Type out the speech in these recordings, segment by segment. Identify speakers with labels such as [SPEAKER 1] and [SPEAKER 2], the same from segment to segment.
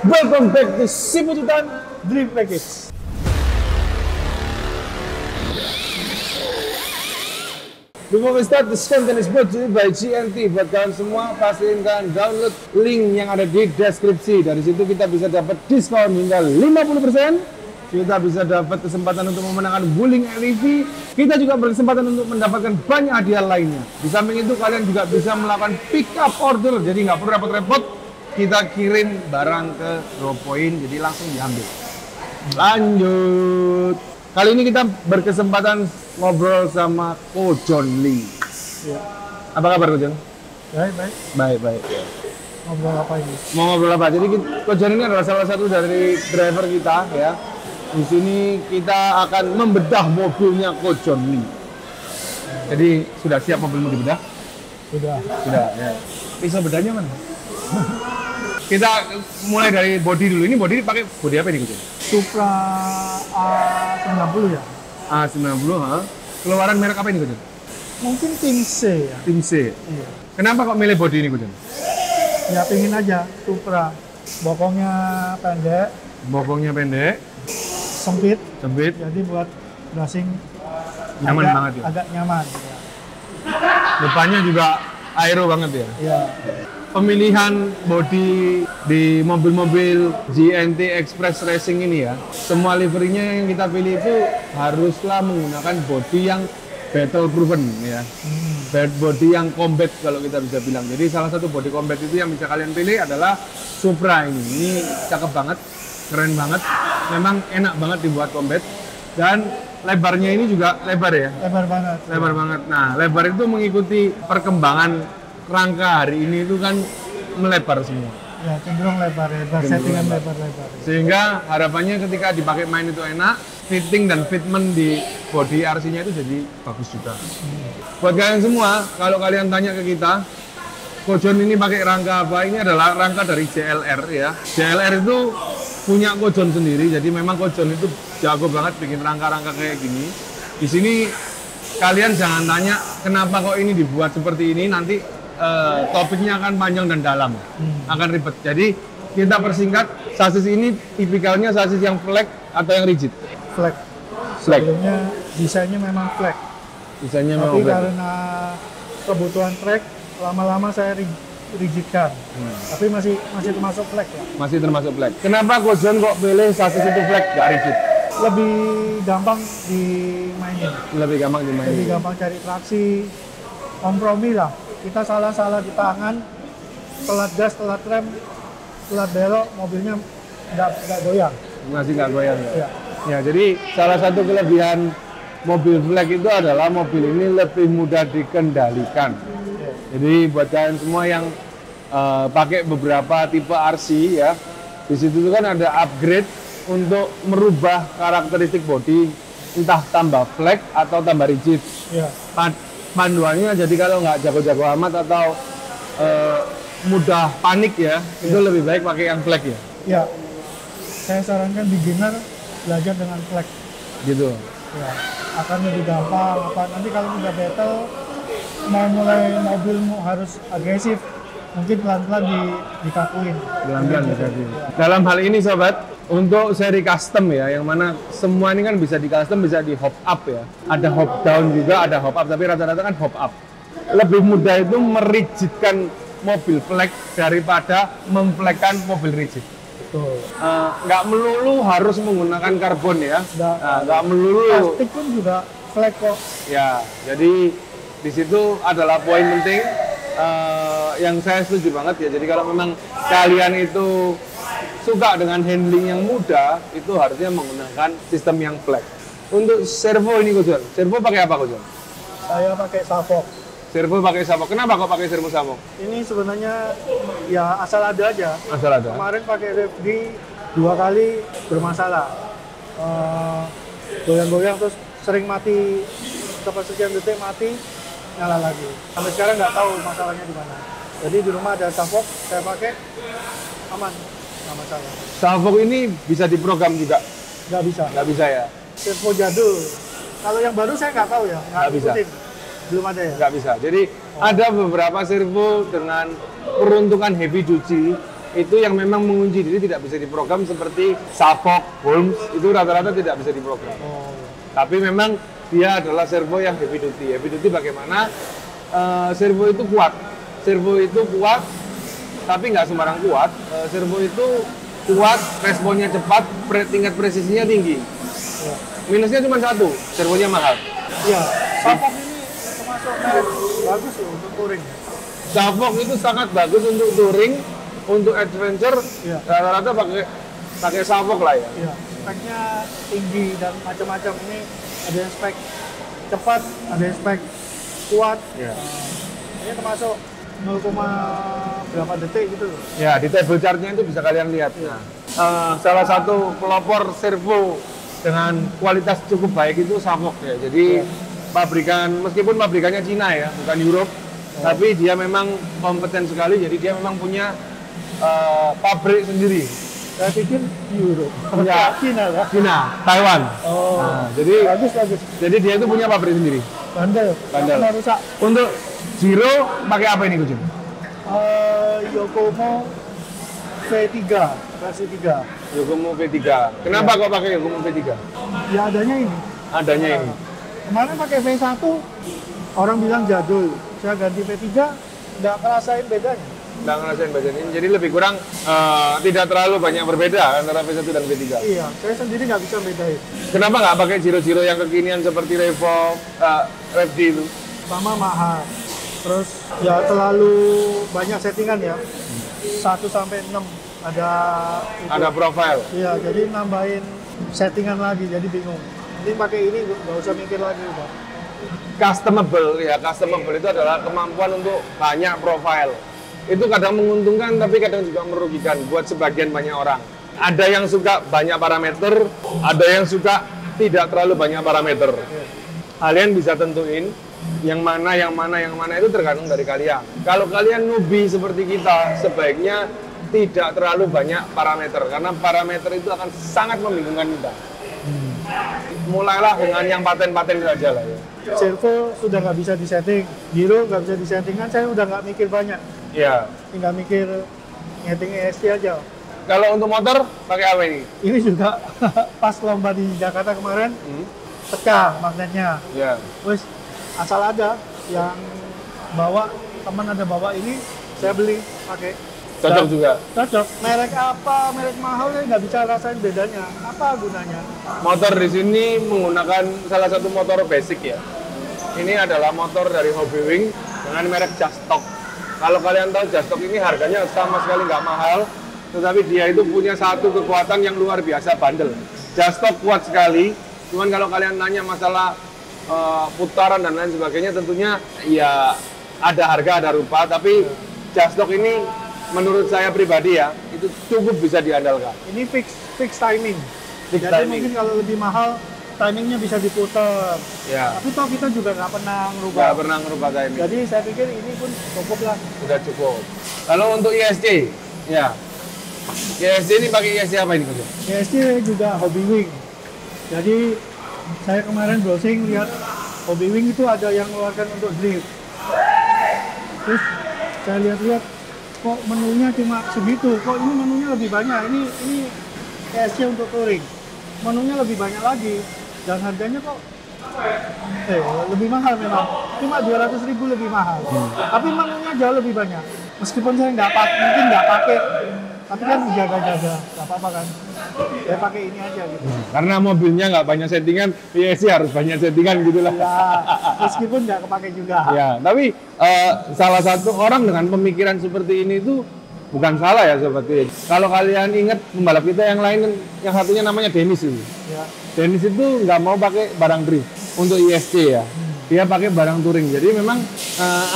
[SPEAKER 1] Welcome back to Sipututan Dream Package. Before we start, this content is brought to you by GNT. Buat kalian semua, pastiin kalian download link yang ada di deskripsi. Dari situ kita bisa dapat diskon hingga 50%. Kita bisa dapat kesempatan untuk memenangkan Wuling LEV. Kita juga berkesempatan untuk mendapatkan banyak hadiah lainnya. Di samping itu kalian juga bisa melakukan pick up order. Jadi nggak perlu repot-repot. Kita kirim barang ke Drop Point, jadi langsung diambil. Lanjut. Kali ini kita berkesempatan ngobrol sama Ko John Lee.
[SPEAKER 2] Ya.
[SPEAKER 1] Apa kabar Ko John?
[SPEAKER 2] Baik.
[SPEAKER 1] Baik.
[SPEAKER 2] Ngobrol apa ini?
[SPEAKER 1] Mau ngobrol apa? Jadi Ko John ini adalah salah satu dari driver kita ya. Di sini kita akan membedah mobilnya Ko John Lee. Jadi sudah siap mobilmu dibedah?
[SPEAKER 2] Sudah.
[SPEAKER 1] Ya. Pisau bedahnya mana? Kita mulai dari bodi dulu. Ini bodi pakai bodi apa ini Ko John?
[SPEAKER 2] Supra A90 ya?
[SPEAKER 1] A90, ha? Keluaran merek apa ini Ko John?
[SPEAKER 2] Mungkin tim C ya?
[SPEAKER 1] Tim C.
[SPEAKER 2] Iya.
[SPEAKER 1] Kenapa kok milih bodi ini Ko John?
[SPEAKER 2] Ya pingin aja Supra. Bokongnya pendek.
[SPEAKER 1] Bokongnya pendek,
[SPEAKER 2] Sempit.
[SPEAKER 1] jadi
[SPEAKER 2] buat dressing
[SPEAKER 1] nyaman banget ya.
[SPEAKER 2] Agak nyaman. Ya.
[SPEAKER 1] Depannya juga aero banget ya.
[SPEAKER 2] Ya.
[SPEAKER 1] Pemilihan bodi di mobil-mobil GNT Express Racing ini ya, semua liverinya yang kita pilih itu haruslah menggunakan bodi yang battle proven ya. Bodi yang combat kalau kita bisa bilang. Jadi salah satu bodi combat itu yang bisa kalian pilih adalah Supra ini. Ini cakep banget, keren banget. Memang enak banget dibuat combat. Dan lebarnya ini juga lebar ya. Lebar banget. Nah, lebar itu mengikuti perkembangan rangka hari ini itu kan melebar semua.
[SPEAKER 2] Ya, cenderung lebar. Settingan lebar.
[SPEAKER 1] Sehingga harapannya ketika dipakai main itu enak, fitting dan fitment di body RC-nya itu jadi bagus juga. Buat kalian semua, kalau kalian tanya ke kita, Ko John ini pakai rangka apa? Ini adalah rangka dari JLR ya. JLR itu punya Ko John sendiri, jadi memang Ko John itu jago banget bikin rangka-rangka kayak gini. Di sini kalian jangan tanya kenapa kok ini dibuat seperti ini, nanti topiknya akan panjang dan dalam, akan ribet. Jadi kita persingkat, sasis ini tipikalnya sasis yang flat atau yang rigid?
[SPEAKER 2] Flat. Sebelumnya desainnya memang flat. Tapi karena kebutuhan track, lama-lama saya rigidkan. Tapi masih termasuk flat ya. Masih termasuk flat.
[SPEAKER 1] Kenapa Ko John kok pilih sasis itu flat, gak rigid?
[SPEAKER 2] Lebih gampang dimainin.
[SPEAKER 1] Lebih gampang
[SPEAKER 2] cari traksi, kompromi lah. Kita salah di tangan, telat gas, telat rem, telat belok, mobilnya nggak goyang.
[SPEAKER 1] Masih nggak goyang ya?
[SPEAKER 2] Iya.
[SPEAKER 1] Ya, jadi salah satu kelebihan mobil flag itu adalah mobil ini lebih mudah dikendalikan.
[SPEAKER 2] Ya.
[SPEAKER 1] Jadi buat kalian semua yang pakai beberapa tipe RC ya, di situ kan ada upgrade untuk merubah karakteristik bodi, entah tambah flag atau tambah rigid.
[SPEAKER 2] Ya.
[SPEAKER 1] Panduannya jadi kalau nggak jago-jago amat atau mudah panik ya, itu lebih baik pakai yang flag ya.
[SPEAKER 2] Ya, saya sarankan beginner belajar dengan flag.
[SPEAKER 1] Gitu.
[SPEAKER 2] Ya, akan lebih gampang. Nanti kalau udah battle, mau mulai mobilmu harus agresif, mungkin pelan-pelan dikakuin.
[SPEAKER 1] Pelan-pelan dikakuin. Dalam hal ini sobat, untuk seri custom ya, yang mana semua ini kan bisa di custom, bisa di hop up ya. Ada hop down juga, ada hop up, tapi rata-rata kan hop up. Lebih mudah itu merigidkan mobil flag daripada memflagkan mobil rigid.
[SPEAKER 2] Betul.
[SPEAKER 1] Nggak melulu harus menggunakan karbon ya. Nggak melulu.
[SPEAKER 2] Plastik pun juga flag kok.
[SPEAKER 1] Ya, jadi di situ adalah poin penting yang saya setuju banget ya. Jadi kalau memang kalian itu suka dengan handling yang mudah, itu harusnya menggunakan sistem yang flat. Untuk servo ini Ko John, servo pakai apa Ko John?
[SPEAKER 2] Saya pakai Savok.
[SPEAKER 1] Servo pakai Savok. Kenapa kok pakai servo Savok?
[SPEAKER 2] Ini sebenarnya ya asal ada aja.
[SPEAKER 1] Asal ada.
[SPEAKER 2] Kemarin pakai Revdi 2 kali bermasalah. Goyang-goyang terus sering mati, setelah sekian detik mati, nyala lagi. Sampai sekarang nggak tahu masalahnya di mana. Jadi di rumah ada Savok, saya pakai, aman. Nggak masalah.
[SPEAKER 1] Savok ini bisa diprogram juga?
[SPEAKER 2] Nggak bisa.
[SPEAKER 1] Nggak bisa ya?
[SPEAKER 2] Servo jadul. Kalau yang baru saya nggak tahu ya.
[SPEAKER 1] Nggak bisa.
[SPEAKER 2] Belum ada ya?
[SPEAKER 1] Nggak bisa. Jadi ada beberapa servo dengan peruntukan heavy duty itu yang memang mengunci diri tidak bisa diprogram seperti Savok, Holmes itu rata-rata tidak bisa diprogram. Tapi memang dia adalah servo yang heavy duty. Heavy duty bagaimana? Servo itu kuat. Servo itu kuat, tapi nggak sembarang kuat. Servo itu kuat, responnya cepat, tingkat presisinya tinggi. Minusnya cuma satu, servonya mahal.
[SPEAKER 2] Iya, Savok ini termasuk merek bagus loh untuk touring.
[SPEAKER 1] Savok itu sangat bagus untuk touring, untuk adventure.
[SPEAKER 2] Iya.
[SPEAKER 1] Rata-rata pakai Savok lah ya.
[SPEAKER 2] Iya, speknya tinggi dan macam-macam. Ini ada yang spek cepat, ada yang spek kuat.
[SPEAKER 1] Iya.
[SPEAKER 2] Ini termasuk 0, berapa detik gitu loh.
[SPEAKER 1] Ya, di table chart-nya itu bisa kalian lihat. Nah, salah satu pelopor servo dengan kualitas cukup baik itu Savok ya. Jadi meskipun pabrikannya Cina ya, bukan Europe, tapi dia memang kompeten sekali. Jadi dia memang punya pabrik sendiri.
[SPEAKER 2] Saya pikir Europe.
[SPEAKER 1] Ya,
[SPEAKER 2] Cina lah.
[SPEAKER 1] Cina, Taiwan. Nah, jadi
[SPEAKER 2] bagus.
[SPEAKER 1] Jadi dia itu punya pabrik sendiri.
[SPEAKER 2] Bandel. Nggak rusak.
[SPEAKER 1] Untuk Zero pakai apa ini Kujun?
[SPEAKER 2] Yokomo V3 versi 3.
[SPEAKER 1] Yokomo V3. Kenapa kok pakai Yokomo V3?
[SPEAKER 2] Ya adanya ini.
[SPEAKER 1] Adanya ini.
[SPEAKER 2] Kemarin pakai V1, orang bilang jadul. Saya ganti V3, nggak ngerasain bedanya.
[SPEAKER 1] Nggak ngerasain bedanya. Jadi lebih kurang tidak terlalu banyak berbeda antara V1 dan V3.
[SPEAKER 2] Iya, saya sendiri nggak bisa bedain.
[SPEAKER 1] Kenapa nggak pakai Zero yang kekinian seperti Revo, Rev D itu?
[SPEAKER 2] Pertama mahal. Terus ya terlalu banyak settingan ya. 1 sampai 6 ada itu.
[SPEAKER 1] Ada profile.
[SPEAKER 2] Iya, jadi nambahin settingan lagi, jadi bingung. Ini pakai ini nggak usah mikir lagi udah.
[SPEAKER 1] Customable ya, customable itu adalah kemampuan untuk banyak profile. Itu kadang menguntungkan tapi kadang juga merugikan buat sebagian banyak orang. Ada yang suka banyak parameter, ada yang suka tidak terlalu banyak parameter. Kalian bisa tentuin yang mana itu tergantung dari kalian. Kalau kalian newbie seperti kita, sebaiknya tidak terlalu banyak parameter karena parameter itu akan sangat membingungkan kita. Mulailah dengan yang paten-paten saja lah ya.
[SPEAKER 2] Servo sudah nggak bisa disetting, Giro nggak bisa disetting, kan saya udah nggak mikir banyak.
[SPEAKER 1] Iya.
[SPEAKER 2] Tinggal mikir ngetting ESC aja.
[SPEAKER 1] Kalau untuk motor pakai apa ini?
[SPEAKER 2] Ini juga pas lomba di Jakarta kemarin, pecah magnetnya.
[SPEAKER 1] Iya.
[SPEAKER 2] Terus asal ada yang bawa, teman ada bawa ini, saya beli pakai.
[SPEAKER 1] Cocok juga.
[SPEAKER 2] Cocok. Merek apa, merek mahal saya nggak bisa rasain bedanya. Apa gunanya?
[SPEAKER 1] Motor di sini menggunakan salah satu motor basic ya. Ini adalah motor dari Hobbywing dengan merek Jastok. Kalau kalian tahu Jastok ini harganya sama sekali nggak mahal, tetapi dia itu punya satu kekuatan yang luar biasa bandel. Jastok kuat sekali. Cuman kalau kalian nanya masalah putaran dan lain sebagainya, tentunya ya ada harga ada rupa. Tapi Jastok ini menurut saya pribadi ya, itu cukup bisa diandalkan.
[SPEAKER 2] Ini fix timing.
[SPEAKER 1] Fix
[SPEAKER 2] Jadi
[SPEAKER 1] timing.
[SPEAKER 2] mungkin kalau lebih mahal, timingnya bisa diputar.
[SPEAKER 1] Ya.
[SPEAKER 2] Tapi toh kita juga nggak pernah ngerubah.
[SPEAKER 1] Nggak pernah ngerubah timing.
[SPEAKER 2] Jadi saya pikir ini pun cukup lah.
[SPEAKER 1] Sudah cukup. Kalau untuk ISC, ya. ISC ini pakai ISC apa ini Coach?
[SPEAKER 2] ESC juga Hobbywing. Jadi saya kemarin browsing lihat Hobbywing itu ada yang mengeluarkan untuk drift. Terus saya lihat-lihat kok menunya cuma segitu, kok ini menunya lebih banyak, ini ESC untuk touring, menunya lebih banyak lagi, dan harganya kok lebih mahal memang, cuma 200.000 lebih mahal, tapi menunya jauh lebih banyak, meskipun saya mungkin nggak pakai, tapi kan jaga-jaga, nggak apa-apa kan, saya pakai ini aja gitu.
[SPEAKER 1] Karena mobilnya nggak banyak settingan, ISC harus banyak settingan gitu lah.
[SPEAKER 2] Ya, meskipun nggak kepake juga.
[SPEAKER 1] Ya, tapi salah satu orang dengan pemikiran seperti ini itu bukan salah ya Sobat P. Kalau kalian ingat pembalap kita yang lain, yang satunya namanya Dennis itu.
[SPEAKER 2] Ya.
[SPEAKER 1] Dennis itu nggak mau pakai barang drift untuk ISC ya. Dia pakai barang touring. Jadi memang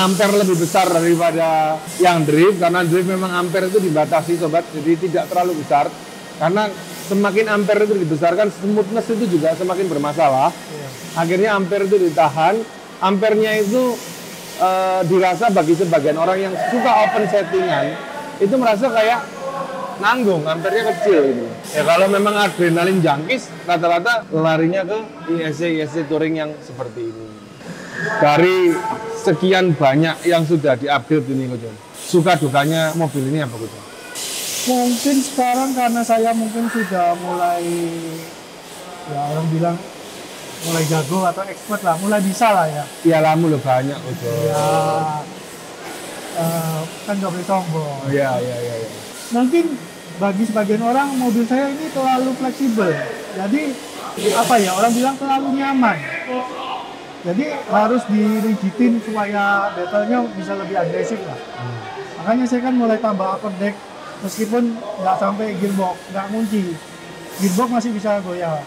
[SPEAKER 1] ampere lebih besar daripada yang drift, karena drift memang ampere itu dibatasi Sobat, jadi tidak terlalu besar. Karena semakin ampere itu dibesarkan, smoothness itu juga semakin bermasalah.
[SPEAKER 2] Ya.
[SPEAKER 1] Akhirnya ampere itu ditahan. Ampernya itu dirasa bagi sebagian orang yang suka open settingan itu merasa kayak nanggung, ampernya kecil gitu. Ya kalau memang adrenalin jangkis, rata-rata larinya ke ISC touring yang seperti ini. Dari sekian banyak yang sudah diupdate ini Coach, suka dukanya mobil ini apa Coach?
[SPEAKER 2] Mungkin sekarang karena saya mungkin sudah mulai, ya orang bilang mulai jago atau expert lah, mulai bisa lah ya.
[SPEAKER 1] Pialamu lo banyak Kojon.
[SPEAKER 2] Ya, kan nggak boleh sombong.
[SPEAKER 1] Oh, iya.
[SPEAKER 2] Mungkin bagi sebagian orang mobil saya ini terlalu fleksibel. Jadi apa ya, orang bilang terlalu nyaman. Jadi harus dirigitin supaya battle-nya bisa lebih agresif lah. Makanya saya kan mulai tambah upper deck, meskipun nggak sampai gearbox, nggak ngunci. Gearbox masih bisa goyah.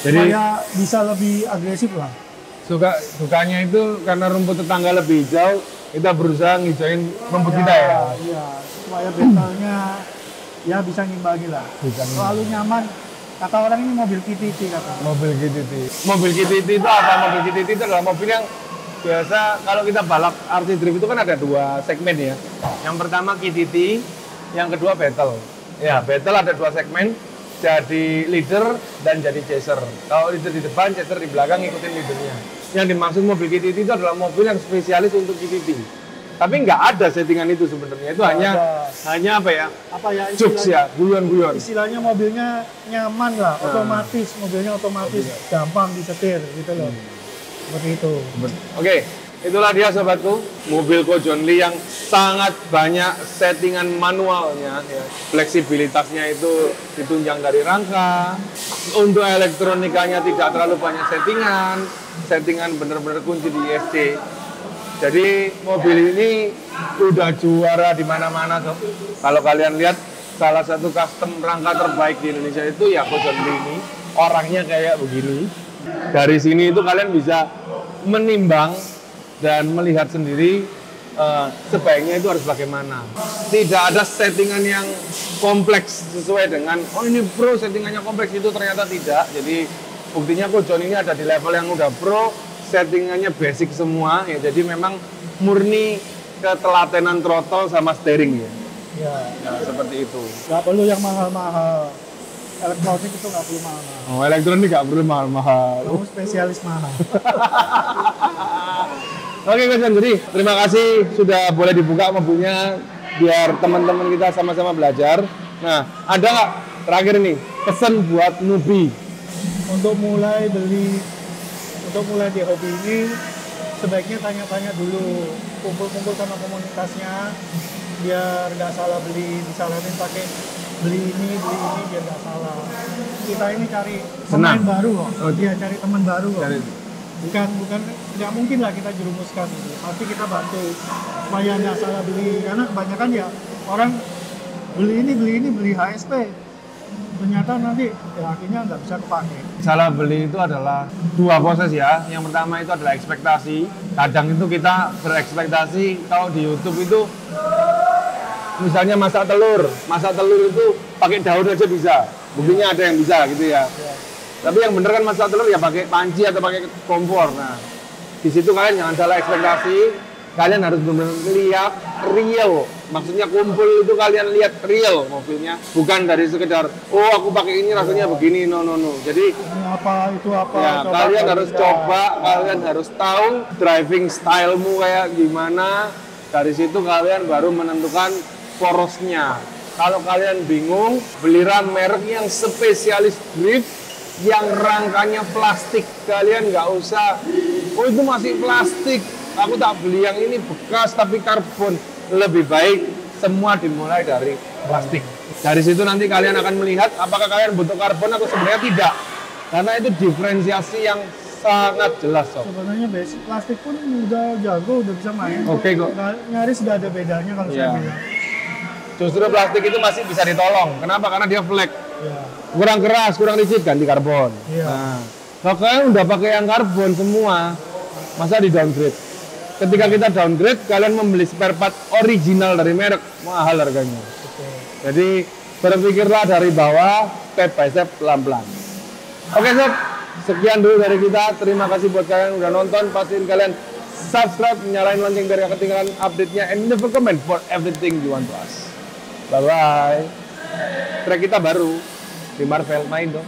[SPEAKER 1] Jadi
[SPEAKER 2] Supaya bisa lebih agresif lah.
[SPEAKER 1] sukanya itu karena rumput tetangga lebih hijau, kita berusaha ngijauin rumput kita ya.
[SPEAKER 2] Iya, supaya battle-nya ya bisa ngimbangi lah. Terlalu nyaman. Kata orang ini mobil KTT kata.
[SPEAKER 1] Mobil KTT. Mobil KTT itu apa? Mobil KTT itu adalah mobil yang biasa kalau kita balap RC Drift itu kan ada dua segmen ya. Yang pertama KTT, yang kedua battle. Ya, battle ada dua segmen, jadi leader dan jadi chaser. Kalau leader di depan, chaser di belakang ngikutin leadernya. Yang dimaksud mobil KTT itu adalah mobil yang spesialis untuk KTT. Tapi nggak ada settingan itu sebenarnya. Itu hanya apa ya?
[SPEAKER 2] Apa ya?
[SPEAKER 1] Jokes ya, guyon-guyon.
[SPEAKER 2] Istilahnya mobilnya nyaman lah, otomatis, mobilnya otomatis, gampang disetir gitu loh. Seperti itu.
[SPEAKER 1] Oke, itulah dia sobatku, mobil Kojon Lee yang sangat banyak settingan manualnya ya. Fleksibilitasnya itu ditunjang dari rangka. Untuk elektronikanya tidak terlalu banyak settingan benar-benar kunci di ISC. Jadi mobil ini udah juara di mana-mana sob. Kalau kalian lihat salah satu custom rangka terbaik di Indonesia itu ya Kojon Lee ini. Orangnya kayak begini. Dari sini itu kalian bisa menimbang dan melihat sendiri sebaiknya itu harus bagaimana. Tidak ada settingan yang kompleks sesuai dengan oh ini pro settingannya kompleks, itu ternyata tidak. Jadi buktinya Kojon ini ada di level yang udah pro, settingannya basic semua ya. Jadi memang murni ketelatenan throttle sama steering ya. Ya seperti itu.
[SPEAKER 2] Nggak perlu yang mahal-mahal. Elektronik itu nggak perlu mahal-mahal.
[SPEAKER 1] Oh, elektronik nggak perlu mahal-mahal.
[SPEAKER 2] Kamu spesialis mahal.
[SPEAKER 1] Oke Kojon, jadi terima kasih sudah boleh dibuka mobilnya biar teman-teman kita sama-sama belajar. Nah, ada nggak terakhir nih pesan buat newbie?
[SPEAKER 2] Untuk mulai di hobi ini sebaiknya tanya-tanya dulu, kumpul-kumpul sama komunitasnya biar nggak salah beli, disalahin pakai beli ini biar nggak salah. Kita ini cari pemain baru loh. Dia cari teman baru loh. Bukan nggak mungkin lah kita jerumuskan itu. Pasti kita bantu supaya nggak salah beli, karena kebanyakan ya orang beli HSP. Ternyata nanti ya akhirnya nggak bisa kepake.
[SPEAKER 1] Salah beli itu adalah dua proses ya. Yang pertama itu adalah ekspektasi. Kadang itu kita berekspektasi kalau di YouTube itu misalnya masak telur itu pakai daun aja bisa. Buktinya ada yang bisa gitu ya. Tapi yang bener kan masak telur ya pakai panci atau pakai kompor. Nah, di situ kalian jangan salah ekspektasi. Kalian harus benar-benar lihat real. Maksudnya kumpul itu kalian lihat real mobilnya, bukan dari sekedar oh aku pakai ini rasanya begini, no. Jadi itu apa ya, kalian harus coba, kalian harus tahu driving stylemu kayak gimana. Dari situ kalian baru menentukan porosnya. Kalau kalian bingung, belilah merek yang spesialis drift, yang rangkanya plastik. Kalian nggak usah oh itu masih plastik, aku tak beli yang ini bekas tapi karbon. Lebih baik semua dimulai dari plastik. Dari situ nanti kalian akan melihat apakah kalian butuh karbon atau sebenarnya tidak. Karena itu diferensiasi yang sangat jelas.
[SPEAKER 2] Sebenarnya basic plastik pun udah jago, udah bisa main.
[SPEAKER 1] Oke kok.
[SPEAKER 2] Nyaris nggak ada bedanya kalau saya bilang.
[SPEAKER 1] Justru plastik itu masih bisa ditolong. Kenapa? Karena dia flex. Kurang keras, kurang rigid, ganti karbon. Nah, kalau kalian udah pakai yang karbon semua, masa di downgrade? Ketika kita downgrade, kalian membeli spare part original dari merek, mahal harganya. Jadi berpikirlah dari bawah, step by step, pelan-pelan. Oke sob, sekian dulu dari kita. Terima kasih buat kalian yang udah nonton. Pastiin kalian subscribe, nyalain lonceng biar gak ketinggalan update-nya, and never comment for everything you want to us. Bye-bye. Track kita baru di Marvel, main dong.